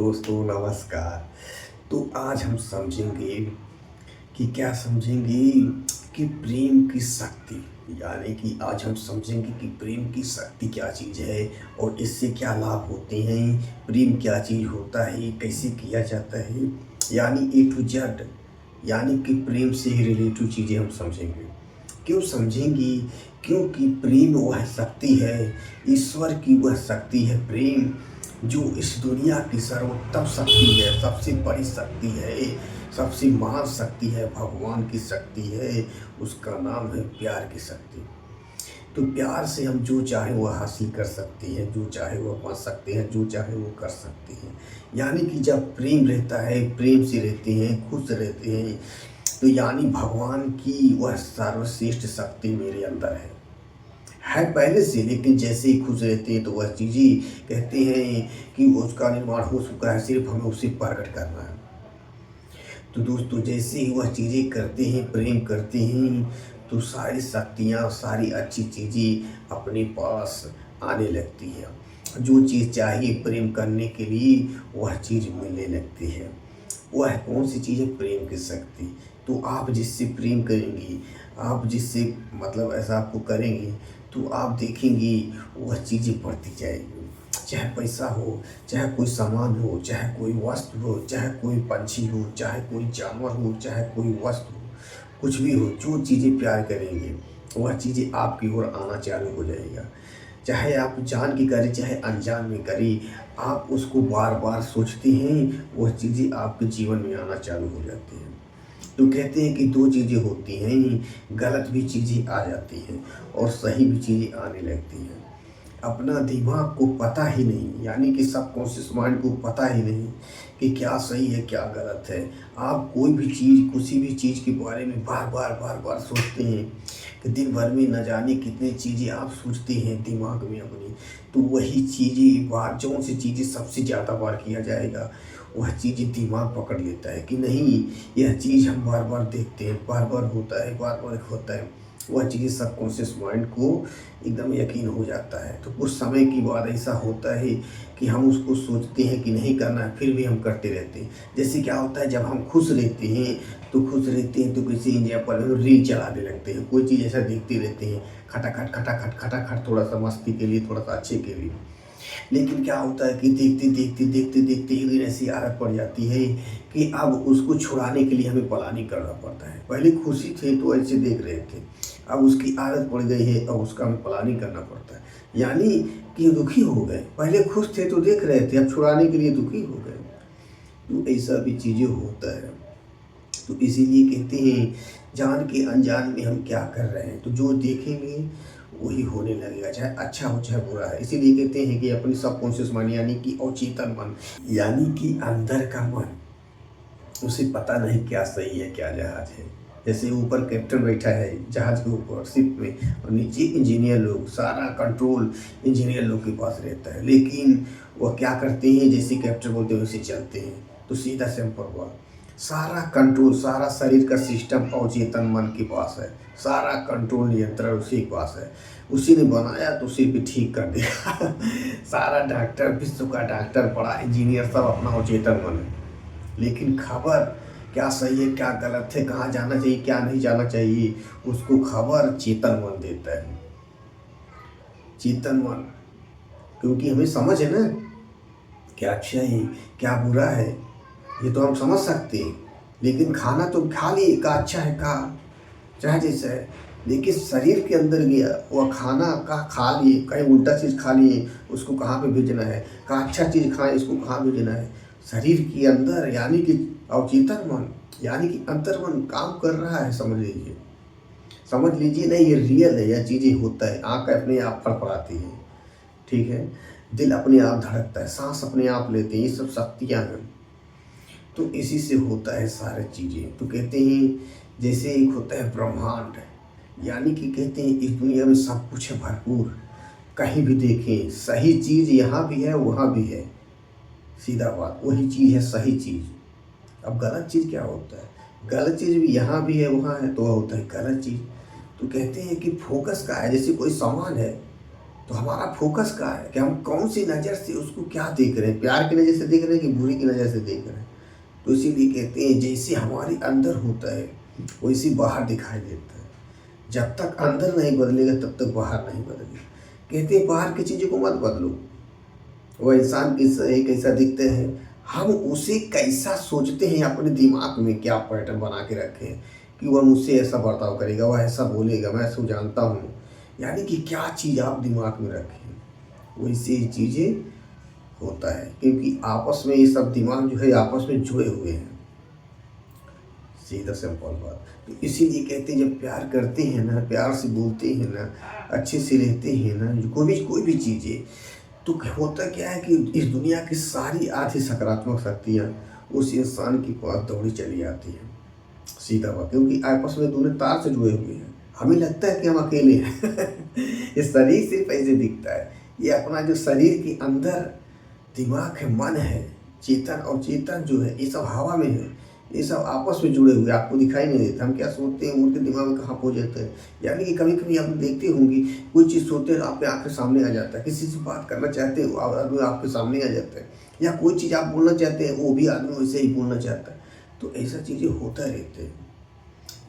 दोस्तों नमस्कार। तो आज हम समझेंगे कि क्या समझेंगे कि प्रेम की शक्ति, यानी कि आज हम समझेंगे कि प्रेम की शक्ति क्या चीज़ है और इससे क्या लाभ होते हैं, प्रेम क्या चीज़ होता है, कैसे किया जाता है, यानी ए टू जेड, यानी कि प्रेम से ही रिलेटेड चीज़ें हम समझेंगे। क्यों समझेंगी? क्योंकि प्रेम वह शक्ति है, ईश्वर की वह शक्ति है प्रेम, जो इस दुनिया की सर्वोत्तम शक्ति है, सबसे बड़ी शक्ति है, सबसे महान शक्ति है, भगवान की शक्ति है। उसका नाम है प्यार की शक्ति। तो प्यार से हम जो चाहे वो हासिल कर सकते हैं, जो चाहे वो पा सकते हैं, जो चाहे वो कर सकते हैं। यानी कि जब प्रेम रहता है, प्रेम से रहते हैं, खुश रहते हैं, तो यानी भगवान की वह सर्वश्रेष्ठ शक्ति मेरे अंदर है पहले से। लेकिन जैसे ही खुश रहते हैं तो वह चीज़ें कहते हैं कि उसका निर्माण हो चुका है, सिर्फ हमें उसे प्रकट करना है। तो दोस्तों जैसे ही वह चीज़ें करते हैं, प्रेम करते हैं, तो सारी शक्तियाँ, सारी अच्छी चीज़ें अपने पास आने लगती है। जो चीज़ चाहिए प्रेम करने के लिए वह चीज़ मिलने लगती है। वह कौन सी चीज़ है? प्रेम की शक्ति। तो आप जिससे प्रेम करेंगी, आप जिससे मतलब ऐसा आपको करेंगे, तो आप देखेंगी वह चीज़ें बढ़ती जाएगी। चाहे पैसा हो, चाहे कोई सामान हो, चाहे कोई वस्तु हो, चाहे कोई पंछी हो, चाहे कोई जानवर हो, चाहे कोई वस्तु हो, कुछ भी हो, जो चीज़ें प्यार करेंगे वह चीज़ें आपकी ओर आना चालू हो जाएगा। चाहे आप जान के करें, चाहे अनजान में करें, आप उसको बार बार सोचते हैं, वह चीज़ें आपके जीवन में आना चालू हो जाती हैं। तो कहते हैं कि दो चीज़ें होती हैं, गलत भी चीज़ें आ जाती हैं और सही भी चीज़ें आने लगती हैं। अपना दिमाग को पता ही नहीं, यानी कि सबकॉन्शियस माइंड को पता ही नहीं कि क्या सही है क्या गलत है। आप कोई भी चीज़, किसी भी चीज़ के बारे में बार बार सोचते हैं कि दिन भर में न जाने कितनी चीज़ें आप सोचते हैं दिमाग में अपनी। तो वही चीज़ें बार, जौन सी चीज़ें सबसे ज़्यादा बार किया जाएगा वह चीज़ें दिमाग पकड़ लेता है कि नहीं, यह चीज़ हम बार बार देखते हैं, बार बार होता है, बार बार होता है। वह चीज़ें सबकॉन्शियस माइंड को एकदम यकीन हो जाता है। तो कुछ समय के बाद ऐसा होता है कि हम उसको सोचते हैं कि नहीं करना है, फिर भी हम करते रहते हैं। जैसे क्या होता है, जब हम खुश रहते हैं तो किसी एग्जाम्पल में रील चलाने लगते हैं, कोई चीज़ ऐसा देखते रहते हैं, खटाखट खटाखट खटाखट, थोड़ा सा मस्ती के लिए, थोड़ा सा अच्छे के लिए। लेकिन क्या होता है कि देखते एक दिन ऐसी आदत पड़ जाती है कि अब उसको छुड़ाने के लिए हमें प्लानिंग करना पड़ता है। पहले खुशी थे तो ऐसे देख रहे थे, अब उसकी आदत पड़ गई है, अब उसका हमें प्लानिंग करना पड़ता है। यानी कि दुखी हो गए, पहले खुश थे तो देख रहे थे, अब छुड़ाने के लिए दुखी हो गए। तो ऐसा भी चीज़ें होता है। तो इसीलिए कहते हैं जान के अनजान में हम क्या कर रहे हैं, तो जो देखेंगे वही होने लगेगा, चाहे अच्छा हो चाहे बुरा है। इसीलिए कहते हैं कि अपनी सबकॉन्शियस माइंड, यानी कि अवचेतन मन, यानी कि अंदर का मन, उसे पता नहीं क्या सही है क्या जहाज है। जैसे ऊपर कैप्टन बैठा है जहाज के ऊपर, शिप में, और नीचे इंजीनियर लोग, सारा कंट्रोल इंजीनियर लोग के पास रहता है। लेकिन वह क्या करते हैं, जैसे कैप्टन बोलते हैं वैसे चलते हैं। तो सीधा सिंपल बात, सारा कंट्रोल, सारा शरीर का सिस्टम अवचेतन मन के पास है, सारा कंट्रोल नियंत्रण उसी के पास है। उसी ने बनाया तो उसी भी ठीक कर देगा। सारा डॉक्टर, विश्व का डॉक्टर, बड़ा इंजीनियर, सब अपना अवचेतन मन है। लेकिन खबर क्या सही है क्या गलत है, कहाँ जाना चाहिए क्या नहीं जाना चाहिए, उसको खबर चेतन मन देता है। चेतन मन, क्योंकि हमें समझ है ना क्या अच्छा है क्या बुरा है, ये तो हम समझ सकते हैं। लेकिन खाना तो खा लिए, का अच्छा है का चाहे जैसा है, लेकिन शरीर के अंदर गया वह खाना का खा लिए, कहीं उल्टा चीज़ खा लिए, उसको कहाँ पे भेजना है, का अच्छा चीज़ खाएं, इसको कहाँ भेजना है। शरीर के अंदर, यानी कि अवचेतन मन, यानी कि अंतर्मन काम कर रहा है, समझ लीजिए नहीं, ये रियल है, यह चीज़ें होता है। आँख अपने आप फड़फड़ाती है, ठीक है, दिल अपने आप धड़कता है, सांस अपने आप लेते हैं, ये सब शक्तियाँ हैं। तो इसी से होता है सारी चीज़ें। तो कहते हैं जैसे एक होता है ब्रह्मांड, यानी कि कहते हैं इस दुनिया में सब कुछ है भरपूर, कहीं भी देखें सही चीज़ यहाँ भी है वहाँ भी है, सीधा बात, वही चीज़ है सही चीज़। अब गलत चीज़ क्या होता है, गलत चीज़ भी यहाँ भी है वहाँ है, तो वह होता है गलत चीज़। तो कहते हैं कि फोकस का है, जैसे कोई सामान है, तो हमारा फोकस कहाँ है कि हम कौन सी नज़र से उसको क्या देख रहे हैं, प्यार की नज़र से देख रहे हैं कि बुरी की नज़र से देख रहे हैं। तो इसीलिए कहते हैं जैसे हमारे अंदर होता है वैसे बाहर दिखाई देता है। जब तक अंदर नहीं बदलेगा तब तक बाहर नहीं बदलेगा। कहते हैं बाहर की चीज़ों को मत बदलो, वह इंसान कैसा दिखते हैं, हम उसे कैसा सोचते हैं, अपने दिमाग में क्या पैटर्न बना के रखे हैं कि वह मुझसे ऐसा बर्ताव करेगा, वह ऐसा बोलेगा, मैं ऐसा जानता हूँ। यानी कि क्या चीज़ आप दिमाग में रखें वैसी चीज़ें होता है, क्योंकि आपस में ये सब दिमाग जो है आपस में जुड़े हुए हैं। सीधा सिंपल बात। तो इसीलिए कहते हैं जब प्यार करते हैं ना, प्यार से बोलते हैं ना, अच्छे से रहते हैं ना, जो कोई भी चीज़ें, तो होता क्या है कि इस दुनिया की सारी आधी सकारात्मक शक्तियाँ उस इंसान के पास दौड़ी चली आती हैं। सीधा बात, क्योंकि आपस में दोनों तार से जुड़े हुए हैं। हमें लगता है कि हम अकेले हैं ये शरीर सिर्फ ऐसे दिखता है, ये अपना जो शरीर के अंदर दिमाग है, मन है, चेतन और चेतन जो है ये सब हवा में है, ये सब आपस में जुड़े हुए, आपको दिखाई नहीं देता। हम क्या सोचते हैं उनके दिमाग में कहाँ पहुँच जाते हैं। यानी कि कभी कभी आप देखते होंगे कोई चीज़ सोचते हैं आपके आँख के सामने आ जाता है, किसी से बात करना चाहते हो आदमी आपके सामने आ जाता है, या कोई चीज़ आप बोलना चाहते हैं वो भी आदमी वैसे ही बोलना चाहता है। तो ऐसा चीज़ें होता रहते हैं।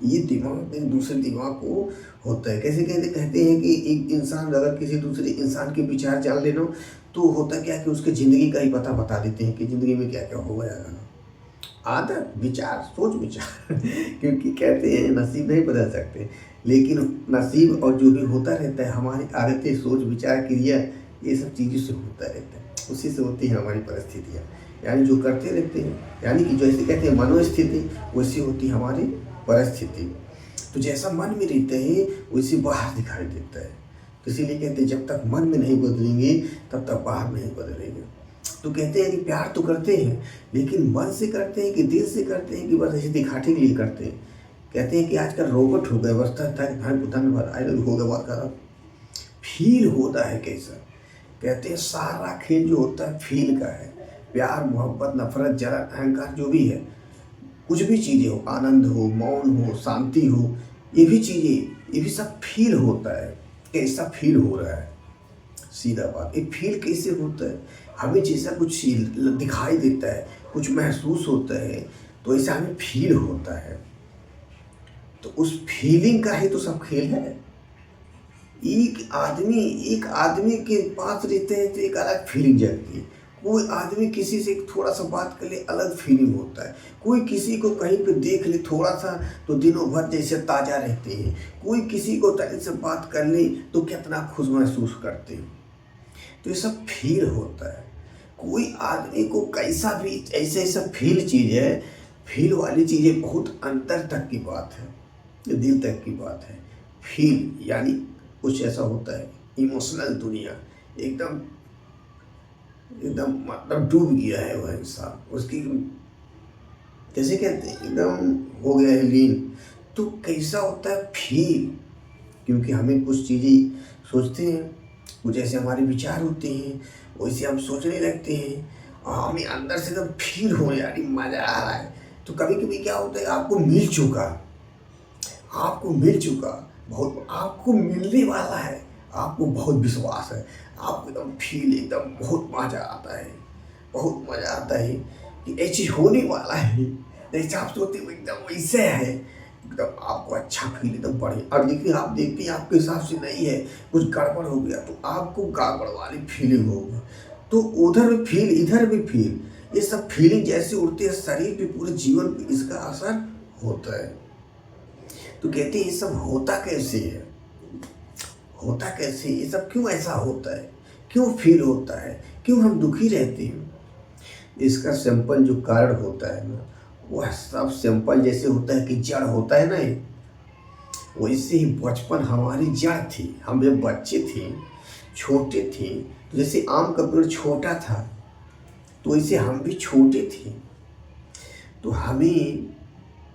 ये दिमाग एक दूसरे दिमाग को होता है। कैसे कहते हैं कि एक इंसान अगर किसी दूसरे इंसान के विचार जान लेना, तो होता क्या है कि उसके ज़िंदगी का ही पता बता देते हैं कि ज़िंदगी में क्या क्या हो गया। आदत, विचार, सोच विचार क्योंकि कहते हैं नसीब नहीं बदल सकते, लेकिन नसीब और जो भी होता रहता है हमारी आदतें, सोच विचार, क्रिया, ये सब चीज़ों से होता रहता है, उसी से होती है हमारी परिस्थितियाँ। यानी जो करते रहते हैं, यानी कि जैसे कहते हैं मनोस्थिति, वैसी होती है हमारी परिस्थिति। तो जैसा मन में रहता है वैसे बाहर दिखाई देता है। तो इसीलिए कहते हैं जब तक मन में नहीं बदलेंगे तब तक बाहर नहीं बदलेंगे। तो कहते हैं कि प्यार तो करते हैं, लेकिन मन से करते हैं कि दिल से करते हैं कि बस ऐसे दिखाने के लिए करते हैं। कहते हैं कि आजकल रोबोट हो गए, बस धन्यवाद आई लव हो गया, बात कर रहा। फील होता है कैसा, कहते हैं सारा खेल जो होता है फील का है। प्यार, मोहब्बत, नफरत, जलन, अहंकार, जो भी है, कुछ भी चीज़ें हो, आनंद हो, मौन हो, शांति हो, ये भी चीज़ें, ये भी सब फील होता है। कैसा फील हो रहा है, सीधा बात। ये फील कैसे होता है, हमें जैसा कुछ दिखाई देता है, कुछ महसूस होता है, तो ऐसा हमें फील होता है। तो उस फीलिंग का ही तो सब खेल है। एक आदमी के पास रहते हैं तो एक अलग फीलिंग जगती है। कोई आदमी किसी से थोड़ा सा बात कर ले, अलग फीलिंग होता है। कोई किसी को कहीं पे देख ले थोड़ा सा तो दिनों भर जैसे ताज़ा रहते हैं। कोई किसी को तनिक से बात कर ले तो कितना खुश महसूस करते हैं। तो ये सब फील होता है। कोई आदमी को कैसा भी ऐसे सब फील चीज़ है, फील वाली चीज़ें बहुत अंतर तक की बात है, ये दिल तक की बात है। फील यानी कुछ ऐसा होता है, इमोशनल दुनिया एकदम एकदम मतलब डूब गया है वह इंसान, उसकी जैसे कहते हैं एकदम हो गया है लीन। तो कैसा होता है फील, क्योंकि हमें कुछ चीज़ें सोचते हैं, कुछ ऐसे हमारे विचार होते हैं, वैसे हम सोचने लगते हैं और हमें अंदर से एकदम फील हो यार मज़ा आ रहा है। तो कभी कभी क्या होता है, आपको मिल चुका, बहुत आपको मिलने वाला है, आपको बहुत विश्वास है, आपको एकदम फील एकदम बहुत मज़ा आता है, बहुत मज़ा आता है कि ये चीज़ होने वाला है, जैसे आप सोचते हो एकदम वैसे है, एकदम आपको अच्छा फील एकदम बढ़िया। और देखिए आप देखते हैं आपके हिसाब से नहीं है, कुछ गड़बड़ हो गया तो आपको गड़बड़ वाली फीलिंग होगी। तो उधर भी फील, इधर भी फील, ये सब फीलिंग जैसे उड़ती है शरीर पे, पूरे जीवन पे इसका असर होता है। तो कहते हैं ये सब होता कैसे है, ये सब क्यों ऐसा होता है, क्यों फील होता है, क्यों हम दुखी रहते हैं। इसका सिंपल जो कारण होता है ना, वह सब सिंपल जैसे होता है कि जड़ होता है ना, वैसे ही बचपन हमारी जड़ थी। हम जब बच्चे थे, छोटे थे, तो जैसे आम का पेड़ छोटा था तो वैसे हम भी छोटे थे। तो हमें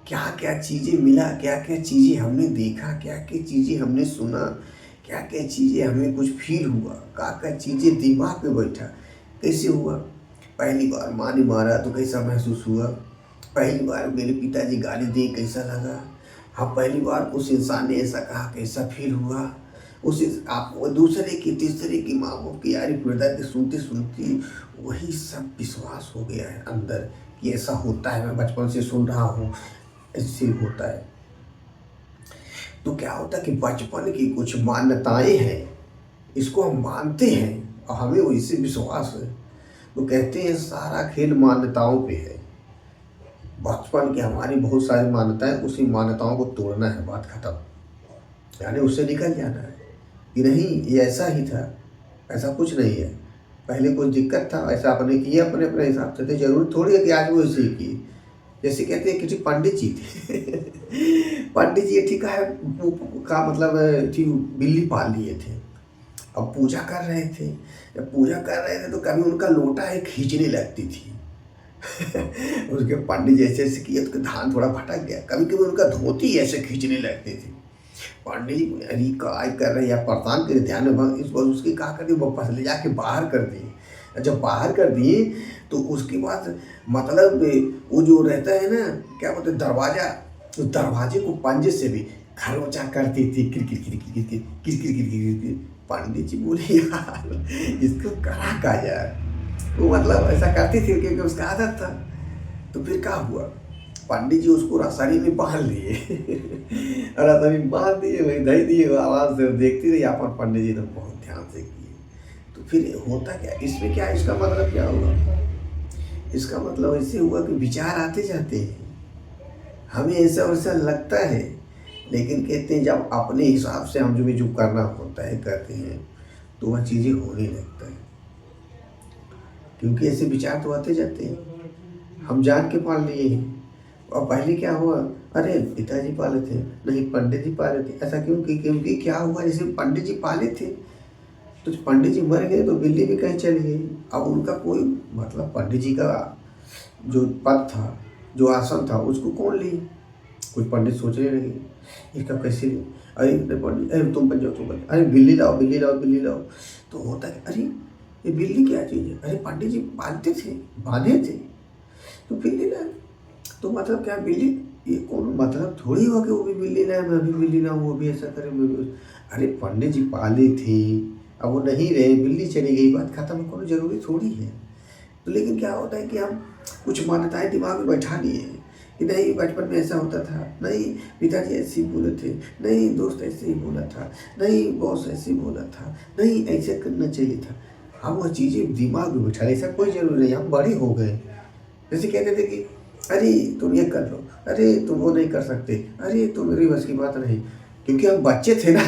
क्या क्या चीज़ें मिला, क्या क्या चीज़ें हमने देखा, क्या क्या चीज़ें हमने सुना, क्या क्या चीज़ें हमें कुछ फील हुआ, क्या क्या चीज़ें दिमाग में बैठा। कैसे हुआ, पहली बार माँ ने मारा तो कैसा महसूस हुआ, पहली बार मेरे पिताजी गाली दिए कैसा लगा, हाँ पहली बार उस इंसान ने ऐसा कहा कैसा फील हुआ, उसी आप दूसरे की तीसरे की माँ बाप की यारी पिरदारी सुनते सुनते वही सब विश्वास हो गया है अंदर कि ऐसा होता है, मैं बचपन से सुन रहा हूँ ऐसे होता है। तो क्या होता है कि बचपन की कुछ मान्यताएं हैं, इसको हम मानते हैं और हमें वैसे विश्वास है। तो कहते हैं सारा खेल मान्यताओं पे है। बचपन की हमारी बहुत सारी मान्यताएं, उसी मान्यताओं को तोड़ना है, बात खत्म। यानी उससे निकल जाना है कि नहीं ये ऐसा ही था, ऐसा कुछ नहीं है, पहले कुछ दिक्कत था, ऐसा आपने किया अपने अपने हिसाब से, तो जरूरी थोड़ी है कि आज वो ऐसे ही किए। जैसे कहते हैं किसी पंडित जी थे पंडित जी ठीक है वो का मतलब ठीक बिल्ली पाल लिए थे। अब पूजा कर रहे थे, जब पूजा कर रहे थे तो कभी उनका लोटा है खींचने लगती थी उसके पंडित जैसे ऐसे किया तो धान थोड़ा भटक गया, कभी कभी उनका धोती ऐसे खींचने लगती थी। पंडित जी अरे काय कर रहे या परेशान करे, ध्यान में भंग इस बार उसकी कहा कर दी, वापस ले जाके बाहर कर दिए। जब बाहर कर दिए तो उसके बाद मतलब वो जो रहता है ना क्या बोलते हैं दरवाजा, तो दरवाजे को पंजे से भी खरोचा करती थी, किर किर किर किर किर किर किर किर किर किर किर। पंडित जी बोले यार इसको करा का यार, वो मतलब ऐसा करती थी क्योंकि उसका आदत था। तो फिर क्या हुआ, पंडित जी उसको रसारी में बांध लिए रसारी में बांध दिए, वही दही दिए, आवाज़ से देखती रही अपन। पंडित जी ने बहुत ध्यान से किए। तो फिर होता क्या इसमें, क्या इसका मतलब क्या हुआ, इसका मतलब ऐसे हुआ कि विचार आते जाते हैं, हमें ऐसा वैसा लगता है, लेकिन कहते हैं जब अपने हिसाब से हम जो करना होता है करते हैं तो वह चीज़ें होने लगता है। क्योंकि ऐसे विचार तो आते जाते हैं, हम जान के पाल लिए हैं। और पहले क्या हुआ, अरे पिताजी पाले थे, नहीं पंडित जी पाले थे, ऐसा क्यों? क्योंकि क्या हुआ, जैसे पंडित जी पाले थे तो पंडित जी मर गए तो बिल्ली भी कहीं चली गई। अब उनका कोई मतलब पंडित जी का जो पद था, जो आसन था, उसको कौन ली? कुछ पंडित सोचने लगे इसका कैसे ली? अरे पंडित, अरे तुम बन जाओ, तुम बन, अरे बिल्ली लाओ बिल्ली लाओ बिल्ली लाओ। तो होता है अरे ये बिल्ली क्या चीज़ है, अरे पंडित जी बांधते थे, बांधे थे तो बिल्ली लाए। तो मतलब क्या बिल्ली, ये कौन मतलब थोड़ी हो कि वो भी बिल्ली लाए मैं भी बिल्ली लाऊं, वो भी ऐसा करे मैं भी। अरे पंडित जी पाले थे, अब वो नहीं रहे, बिल्ली चली गई, बात खत्म, कोई ज़रूरी थोड़ी है। तो लेकिन क्या होता है कि हम कुछ मान्यताएं दिमाग में बैठा लिए हैं कि नहीं बचपन में ऐसा होता था, नहीं पिताजी ऐसे ही बोले थे, नहीं दोस्त ऐसे ही बोला था, नहीं बॉस ऐसे ही बोला था, नहीं ऐसे करना चाहिए था। हम वह चीज़ें दिमाग में बैठा, ऐसा कोई ज़रूरी नहीं, हम बड़े हो गए। जैसे कहते थे कि अरे तुम ये कर लो, अरे तुम वो नहीं कर सकते, अरे तो मेरी बस की बात नहीं, क्योंकि हम बच्चे थे ना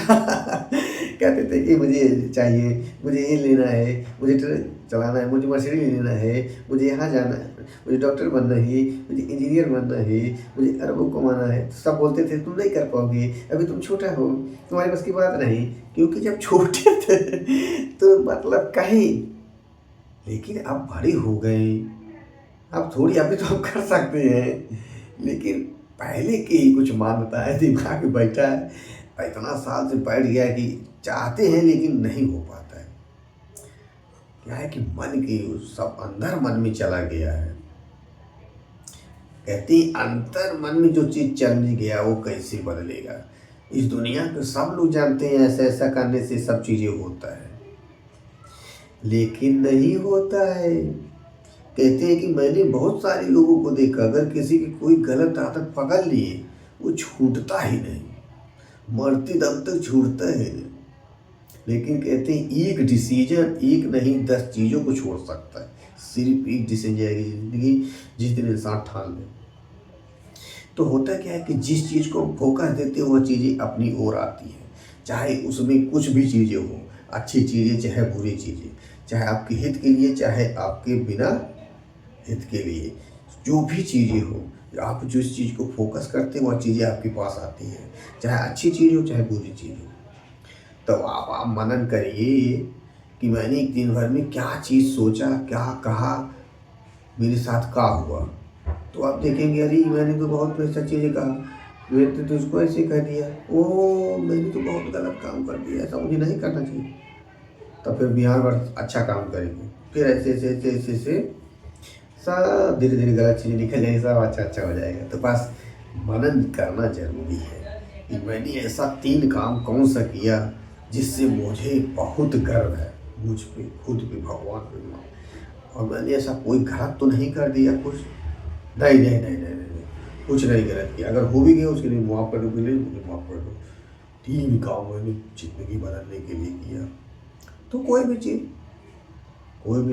कहते थे कि मुझे चाहिए, मुझे ये लेना है, मुझे ट्रेन चलाना है, मुझे मशीनरी लेना है, मुझे यहाँ जाना है, मुझे डॉक्टर बनना है, मुझे इंजीनियर बनना है, मुझे अरबों कमाना है। सब बोलते थे तुम नहीं कर पाओगे, अभी तुम छोटा हो, तुम्हारी बस की बात नहीं। क्योंकि जब छोटे थे तो मतलब कहीं, लेकिन अब बड़े हो गए, अब थोड़ी अभी तो हम कर सकते हैं, लेकिन पहले की ही कुछ मान्यता है, दिमाग में बैठा है, इतना साल से बैठ गया है कि चाहते हैं लेकिन नहीं हो पाता है। क्या है कि मन की सब अंदर मन में चला गया है। कहते हैं अंतर मन में जो चीज़ चल गया वो कैसे बदलेगा। इस दुनिया के सब लोग जानते हैं ऐसा ऐसा करने से सब चीज़ें होता है, लेकिन नहीं होता है। कहते हैं कि मैंने बहुत सारे लोगों को देखा, अगर किसी की कोई गलत आदत पकड़ लिए वो छूटता ही नहीं, मरते दम तक छूटता है नहीं। लेकिन कहते हैं एक डिसीजन, एक नहीं 10 चीज़ों को छोड़ सकता है, सिर्फ एक डिसीजन जाएगी ज़िंदगी, जिस दिन इंसान ठान ले। तो होता क्या है कि जिस चीज़ को हम फोकस देते हैं वह चीज़ें अपनी ओर आती हैं, चाहे उसमें कुछ भी चीज़ें हो, अच्छी चीज़ें चाहे बुरी चीज़ें, चाहे आपके हित के लिए चाहे आपके बिना हित के लिए, जो भी चीज़ें हो, आप जिस चीज़ को फोकस करते हैं वह चीज़ें आपके पास आती हैं, चाहे अच्छी चीज़ हो चाहे बुरी चीज़ हो। तो आप मनन करिए कि मैंने एक दिन भर में क्या चीज़ सोचा, क्या कहा, मेरे साथ क्या हुआ। तो आप देखेंगे अरे मैंने तो बहुत ऐसा चीज़ें कहा, मैंने तो उसको ऐसे कह दिया, ओ मैंने तो बहुत गलत काम कर दिया, ऐसा मुझे नहीं करना चाहिए। तो फिर बिहार भर अच्छा काम करेंगे, फिर ऐसे ऐसे ऐसे ऐसे ऐसे सब धीरे धीरे गलत चीज़ें निकल जाएगी, सब अच्छा अच्छा हो जाएगा। तो बस मनन करना जरूरी है कि मैंने ऐसा 3 काम कौन सा किया जिससे मुझे बहुत गर्व है, मुझ पे खुद पे, भगवान पे। और मैंने ऐसा कोई गलत तो नहीं कर दिया कुछ? नहीं नहीं नहीं नहीं नहीं, कुछ नहीं गलत किया। अगर हो भी गया उसके लिए माफ़ कर दो, के लिए मुझे माफ़ कर दो। 3 काम मैंने ज़िंदगी बदलने के लिए किया। तो कोई भी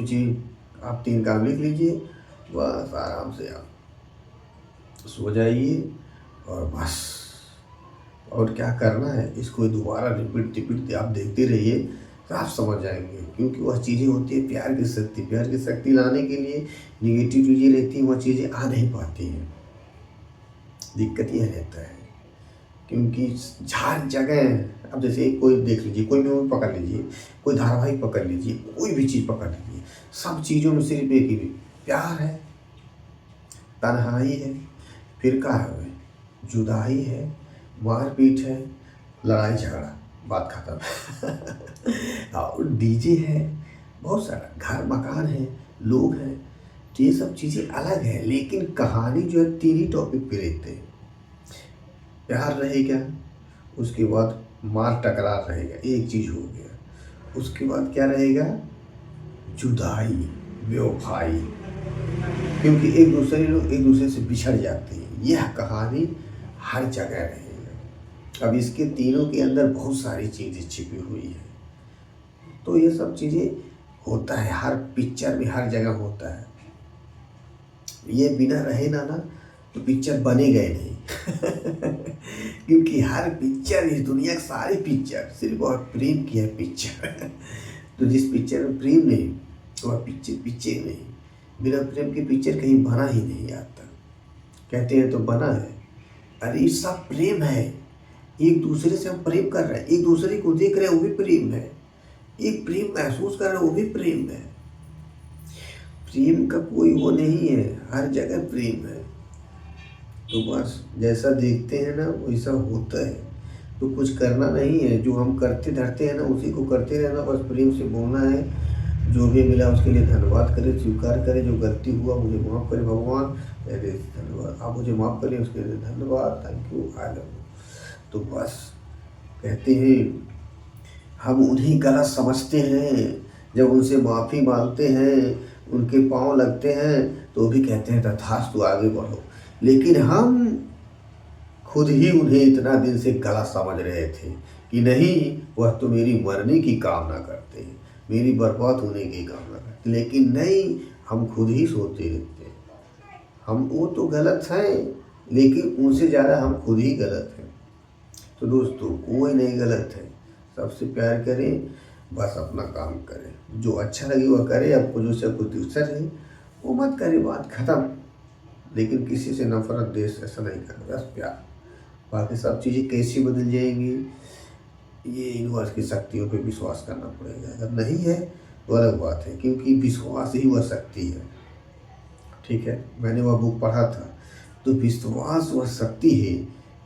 चीज़ आप 3 काम लिख लीजिए, बस आराम से आप सो जाइए और बस। और क्या करना है, इसको दोबारा रिपीट आप देखते रहिए, तो आप समझ जाएंगे। क्योंकि वह चीज़ें होती है प्यार की शक्ति। प्यार की शक्ति लाने के लिए निगेटिव चीज़ें रहती हैं, वह चीज़ें आ नहीं पाती हैं। दिक्कत यह रहता है क्योंकि हर जगह, अब जैसे कोई देख लीजिए, कोई मूवी पकड़ लीजिए, कोई धारावाहिक पकड़ लीजिए, कोई भी चीज़ पकड़ लीजिए, सब चीज़ों में सिर्फ एक ही प्यार है, तन्हाई है, फिरका है, जुदाई है, मारपीट है, लड़ाई झगड़ा, बात खत्म। और डीजे है, बहुत सारा घर मकान है, लोग हैं, तो ये सब चीज़ें अलग है, लेकिन कहानी जो है 3 ही टॉपिक पे रहते हैं। प्यार रहेगा, उसके बाद मार टकरार रहेगा, एक चीज़ हो गया। उसके बाद क्या रहेगा? जुदाई, बेवफाई, क्योंकि लोग एक दूसरे से बिछड़ जाते हैं। यह कहानी हर जगह रहेगा। अब इसके तीनों के अंदर बहुत सारी चीज़ें छिपी हुई है। तो ये सब चीज़ें होता है हर पिक्चर में, हर जगह होता है। ये बिना रहे ना तो पिक्चर बनेगा ही नहीं। क्योंकि हर पिक्चर, इस दुनिया की सारी पिक्चर सिर्फ और प्रेम की है पिक्चर। तो जिस पिक्चर में प्रेम नहीं, वह पिक्चर नहीं। बिना प्रेम की पिक्चर कहीं बना ही नहीं आता। कहते हैं तो बना है, अरे ये सब प्रेम है। एक दूसरे से हम प्रेम कर रहे हैं, एक दूसरे को देख रहे हैं, वो भी प्रेम है। एक प्रेम महसूस कर रहे हैं, वो भी प्रेम है। प्रेम का कोई वो नहीं है, हर जगह प्रेम है। तो बस जैसा देखते हैं ना वैसा होता है। तो कुछ करना नहीं है, जो हम करते धरते हैं ना उसी को करते रहना, बस प्रेम से बोलना है। जो भी मिला उसके लिए धन्यवाद करें, स्वीकार करें। जो गलती हुआ मुझे माफ़ करें भगवान, अरे धन्यवाद, आप मुझे माफ़ करें उसके लिए धन्यवाद, thank you, I love you. तो बस कहते हैं हम उन्हें गलत समझते हैं, जब उनसे माफ़ी मांगते हैं, उनके पाँव लगते हैं तो वो भी कहते हैं तथास्तु, आगे बढ़ो। लेकिन हम खुद ही उन्हें इतना दिन से गलत समझ रहे थे कि नहीं, वह तो मेरी मरने की कामना करते हैं, मेरी बर्बाद होने की कामना करते। लेकिन नहीं, हम खुद ही सोचते रहते हैं हम वो तो गलत हैं, लेकिन उनसे ज़्यादा हम खुद ही गलत हैं। तो दोस्तों कोई नहीं गलत है, सबसे प्यार करें, बस अपना काम करें। जो अच्छा लगे वह करें, आपको जो से कुछ दूसर है वो मत करें, बात ख़त्म। लेकिन किसी से नफरत, देश ऐसा नहीं करना, बस प्यार। बाकी सब चीज़ें कैसी बदल जाएंगी, ये यूनिवर्स की शक्तियों पे विश्वास करना पड़ेगा। अगर नहीं है तो अलग बात है, क्योंकि विश्वास ही वह शक्ति है। ठीक है, मैंने वह बुक पढ़ा था। तो विश्वास वह शक्ति है,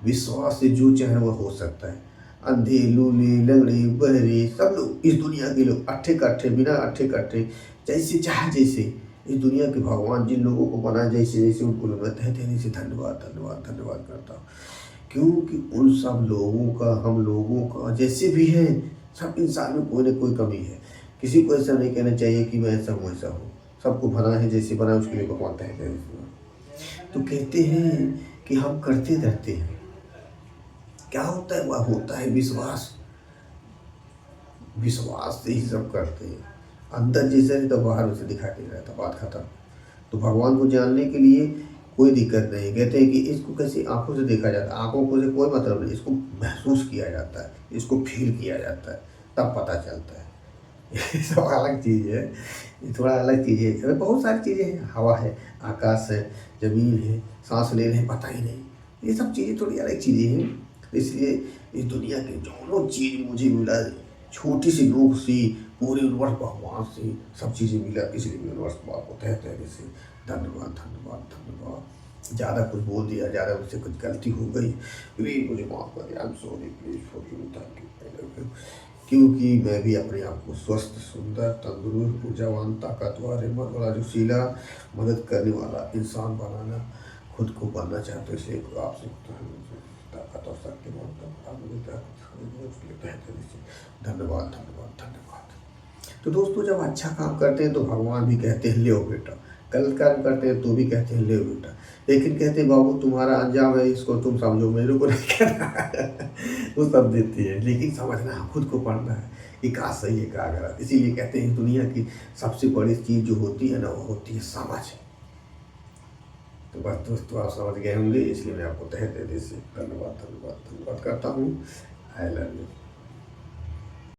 विश्वास से जो चाहे वह हो सकता है। अंधे, लूले, लंगड़े, बहरे, सब लोग, इस दुनिया के लोग, अट्ठे कट्ठे, बिना अट्ठे कट्ठे, जैसे चाहे जैसे, इस दुनिया के भगवान जिन लोगों को बना जैसे जैसे, उनको मैं तहे दिल से धन्यवाद धन्यवाद धन्यवाद करता हूँ। क्योंकि उन सब लोगों का, हम लोगों का, जैसे भी हैं, सब इंसान में कोई ना कोई कमी है। किसी को ऐसा नहीं कहना चाहिए कि मैं ऐसा हूँ ऐसा हूँ। सबको बना है, जैसे बना उसके लिए भगवान तहे दिल से। तो कहते हैं कि हम करते रहते हैं, क्या होता है? वह होता है विश्वास। विश्वास से ही सब करते हैं। अंदर जैसे नहीं तो बाहर उसे दिखाई दे रहा था, बात खत्म। तो भगवान को जानने के लिए कोई दिक्कत नहीं। कहते हैं कि इसको कैसे आंखों से देखा जाता है, आंखों को से कोई मतलब नहीं, इसको महसूस किया जाता है, इसको फील किया जाता है, तब पता चलता है। ये सब अलग चीज़ है, ये थोड़ा अलग चीज़ है। बहुत सारी चीज़ें हैं, हवा है, आकाश है, ज़मीन है, सांस ले रहे हैं, पता ही नहीं। ये सब चीज़ें थोड़ी अलग चीज़ें हैं। इसलिए इस दुनिया के जो चीज़ मुझे मिला, छोटी सी नोक सी, पूरे यूनिवर्स भगवान से सब चीज़ें मिला, इसलिए यूनिवर्स को आपको तहे तहे से धन्यवाद धन्यवाद धन्यवाद। ज़्यादा कुछ बोल दिया, ज़्यादा मुझसे कुछ गलती हो गई, प्लीज़ मुझे माफ़ करिए, I am sorry, please forgive, thank you, I love you. क्योंकि मैं भी अपने आप को स्वस्थ, सुंदर, तंदुरुस्त, ऊर्जावान, ताकतवर, हिम्मत वाला, जोशीला, मदद करने वाला इंसान बनाना खुद को बनना चाहते, इसलिए आपसे ताकत तो शक्ति आप मुझे क्या कहते हैं। धन्यवाद धन्यवाद धन्यवाद। तो दोस्तों जब अच्छा काम करते हैं तो भगवान भी कहते हैं ले बेटा, गलत काम करते हैं तो भी कहते हैं ले बेटा, लेकिन कहते हैं बाबू तुम्हारा अंजाम है इसको तुम समझो, मेरे को नहीं करना वो सब देती है, लेकिन समझना है, खुद को पढ़ना है कि क्या सही है क्या गलत। इसीलिए कहते हैं दुनिया की सबसे बड़ी चीज़ जो होती है ना वो होती है समझ। तो बस दोस्तों आप समझ गए होंगे, इसलिए मैं आपको तहे दिल से धन्यवाद धन्यवाद धन्यवाद करता हूँ। I love you.